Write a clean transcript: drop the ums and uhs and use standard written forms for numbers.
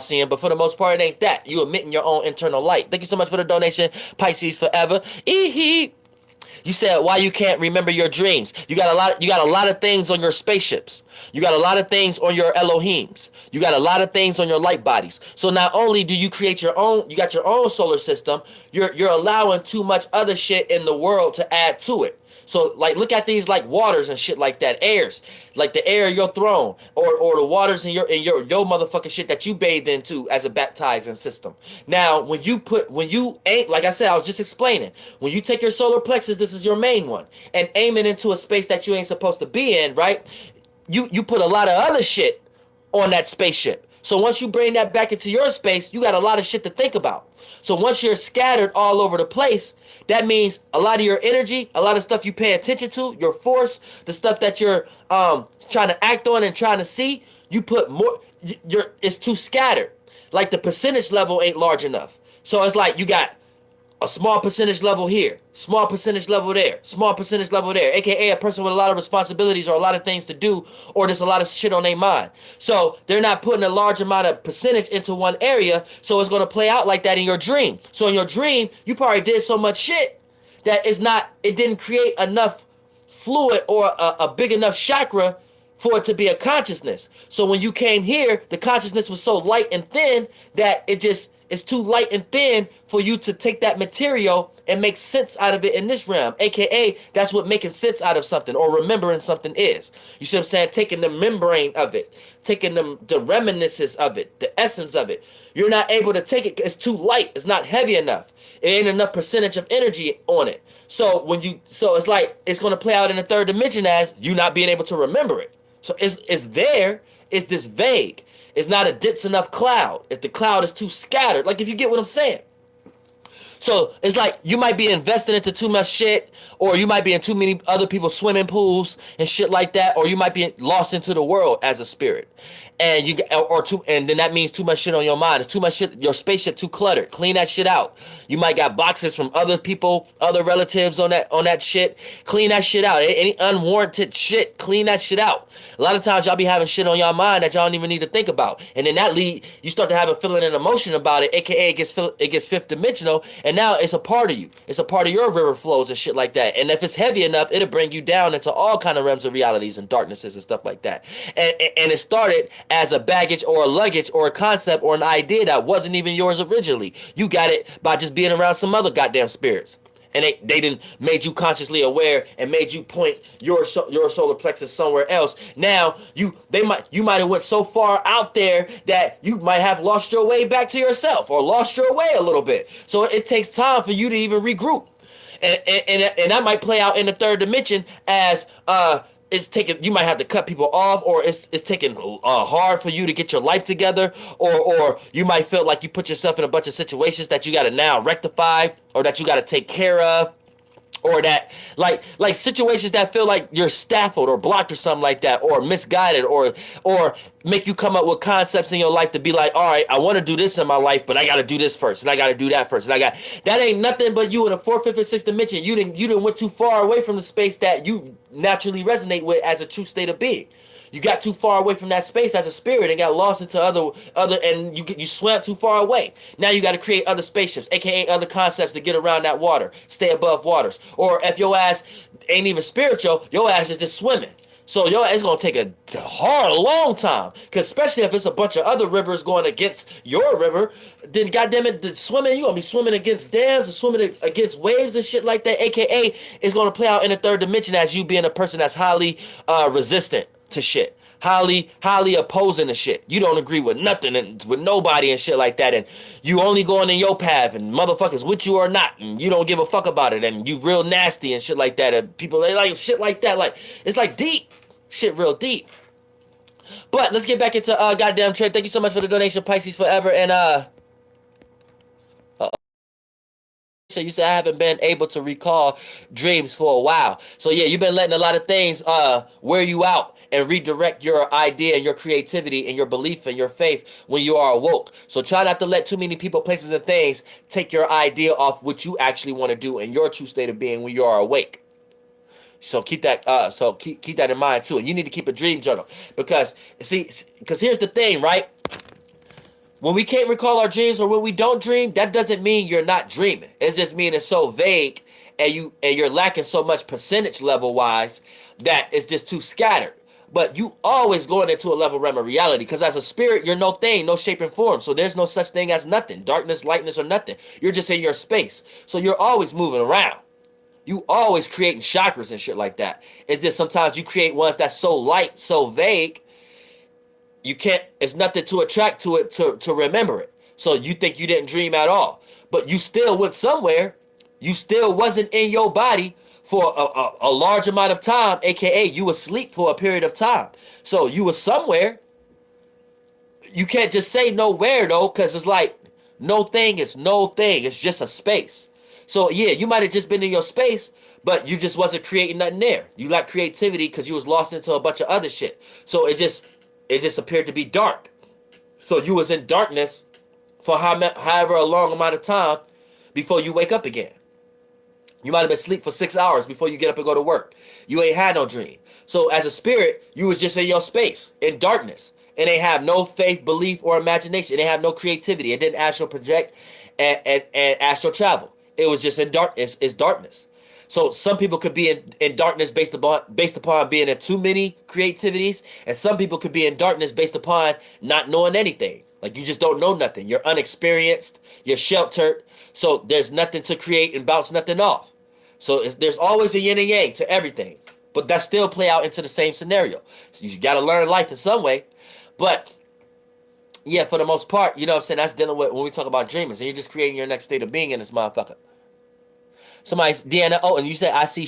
seeing, but for the most part, it ain't that. You emitting your own internal light. Thank you so much for the donation, Pisces forever. Eehee. You said why you can't remember your dreams. You got a lot of things on your spaceships. You got a lot of things on your Elohims. You got a lot of things on your light bodies. So not only do you create your own, you got your own solar system, you're allowing too much other shit in the world to add to it. So like look at these like waters and shit like that, airs, like the air of your throne, or the waters in your motherfucking shit that you bathe into as a baptizing system. Now when you ain't, like I said, I was just explaining, when you take your solar plexus, this is your main one, and aim it into a space that you ain't supposed to be in, right? You put a lot of other shit on that spaceship. So once you bring that back into your space, you got a lot of shit to think about. So once you're scattered all over the place, that means a lot of your energy, a lot of stuff you pay attention to, your force, the stuff that you're trying to act on and trying to see, you put more, it's too scattered. Like the percentage level ain't large enough. So it's like you got a small percentage level here, small percentage level there, small percentage level there, aka a person with a lot of responsibilities or a lot of things to do, or just a lot of shit on their mind. So they're not putting a large amount of percentage into one area, so it's going to play out like that in your dream. So in your dream, you probably did so much shit that it didn't create enough fluid or a big enough chakra for it to be a consciousness. So when you came here, the consciousness was so light and thin that it's too light and thin for you to take that material and make sense out of it in this realm. AKA, that's what making sense out of something or remembering something is. You see what I'm saying? Taking the membrane of it, taking the reminiscences of it, the essence of it. You're not able to take it. It's too light. It's not heavy enough. It ain't enough percentage of energy on it. So it's like it's gonna play out in the third dimension as you not being able to remember it. So it's there. It's this vague. It's not a dense enough cloud. If the cloud is too scattered, like if you get what I'm saying. So it's like you might be invested into too much shit, or you might be in too many other people's swimming pools and shit like that, or you might be lost into the world as a spirit. And and then that means too much shit on your mind. It's too much shit. Your spaceship too cluttered. Clean that shit out. You might got boxes from other people, other relatives on that shit. Clean that shit out. Any unwarranted shit, clean that shit out. A lot of times y'all be having shit on y'all mind that y'all don't even need to think about, and then you start to have a feeling and emotion about it. AKA it gets fifth dimensional, and now it's a part of you. It's a part of your river flows and shit like that. And if it's heavy enough, it'll bring you down into all kind of realms of realities and darknesses and stuff like that. And it started as a baggage or a luggage or a concept or an idea that wasn't even yours originally. You got it by just being around some other goddamn spirits. And they didn't made you consciously aware and made you point your solar plexus somewhere else. Now you might have went so far out there that you might have lost your way back to yourself or lost your way a little bit. So it takes time for you to even regroup, and that might play out in the third dimension as you might have to cut people off, or it's taking hard for you to get your life together, or you might feel like you put yourself in a bunch of situations that you got to now rectify, or that you got to take care of, or that like situations that feel like you're stifled or blocked or something like that, or misguided, or make you come up with concepts in your life to be like, all right, I want to do this in my life, but I got to do this first, and I got to do that first, and that ain't nothing but you in the fourth, fifth, and sixth dimension. You didn't went too far away from the space that you naturally resonate with as a true state of being. You got too far away from that space as a spirit and got lost into other, and you swam too far away. Now you got to create other spaceships, aka other concepts to get around that water, stay above waters. Or if your ass ain't even spiritual, your ass is just swimming. So it's gonna take a long time, cause especially if it's a bunch of other rivers going against your river, then goddamn it, the swimming, you gonna be swimming against dams and swimming against waves and shit like that. AKA, it's gonna play out in the third dimension as you being a person that's highly resistant to shit, highly opposing to shit. You don't agree with nothing and with nobody and shit like that, and you only going in your path, and motherfuckers with you or not, and you don't give a fuck about it, and you real nasty and shit like that, and people, they like shit like that. Like, it's like deep shit, real deep. But let's get back into goddamn trade. Thank you so much for the donation, Pisces forever. And so you said I haven't been able to recall dreams for a while. So yeah, you've been letting a lot of things wear you out and redirect your idea and your creativity and your belief and your faith when you are awoke. So try not to let too many people, places, and things take your idea off what you actually want to do in your true state of being when you are awake. So keep that keep that in mind too. And you need to keep a dream journal, because here's the thing, right? When we can't recall our dreams or when we don't dream, that doesn't mean you're not dreaming. It just means it's so vague and you're lacking so much percentage level wise that it's just too scattered. But you always going into a level realm of reality because as a spirit, you're no thing, no shape and form. So there's no such thing as nothing, darkness, lightness, or nothing. You're just in your space. So you're always moving around. You always creating chakras and shit like that. It's just sometimes you create ones that's so light, so vague, you can't, it's nothing to attract to it to remember it. So you think you didn't dream at all. But you still went somewhere. You still wasn't in your body for a large amount of time, aka you was asleep for a period of time. So you was somewhere. You can't just say nowhere though, because it's like no thing is no thing. It's just a space. So yeah, you might have just been in your space, but you just wasn't creating nothing there. You lacked creativity because you was lost into a bunch of other shit. So it just appeared to be dark. So you was in darkness for however a long amount of time before you wake up again. You might have been asleep for 6 hours before you get up and go to work. You ain't had no dream. So as a spirit, you was just in your space, in darkness. And they have no faith, belief, or imagination. They have no creativity. It didn't astral project and astral travel. It was just in darkness. It's darkness. So some people could be in darkness based upon being in too many creativities. And some people could be in darkness based upon not knowing anything. Like you just don't know nothing. You're unexperienced. You're sheltered. So there's nothing to create and bounce nothing off. So there's always a yin and yang to everything. But that still play out into the same scenario. So you got to learn life in some way. But yeah, for the most part, you know what I'm saying? That's dealing with when we talk about dreamers. And you're just creating your next state of being in this motherfucker. Somebody's Deanna, oh, and you said I see